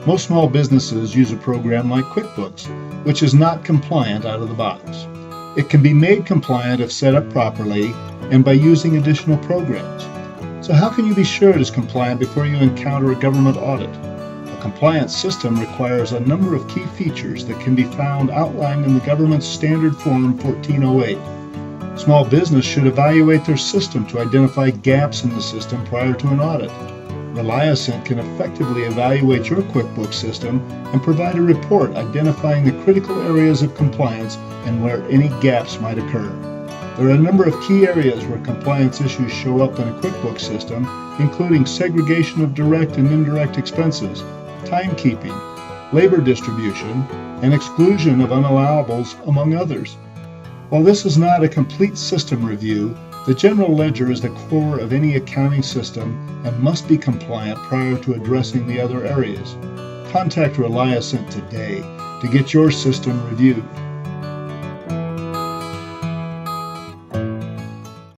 Most small businesses use a program like QuickBooks, which is not compliant out of the box. It can be made compliant if set up properly and by using additional programs. So how can you be sure it is compliant before you encounter a government audit? A compliant system requires a number of key features that can be found outlined in the government's Standard Form 1408. Small business should evaluate their system to identify gaps in the system prior to an audit. ReliAscent can effectively evaluate your QuickBooks system and provide a report identifying the critical areas of compliance and where any gaps might occur. There are a number of key areas where compliance issues show up in a QuickBooks system, including segregation of direct and indirect expenses, timekeeping, labor distribution, and exclusion of unallowables, among others. While this is not a complete system review, the general ledger is the core of any accounting system and must be compliant prior to addressing the other areas. Contact ReliAscent today to get your system reviewed.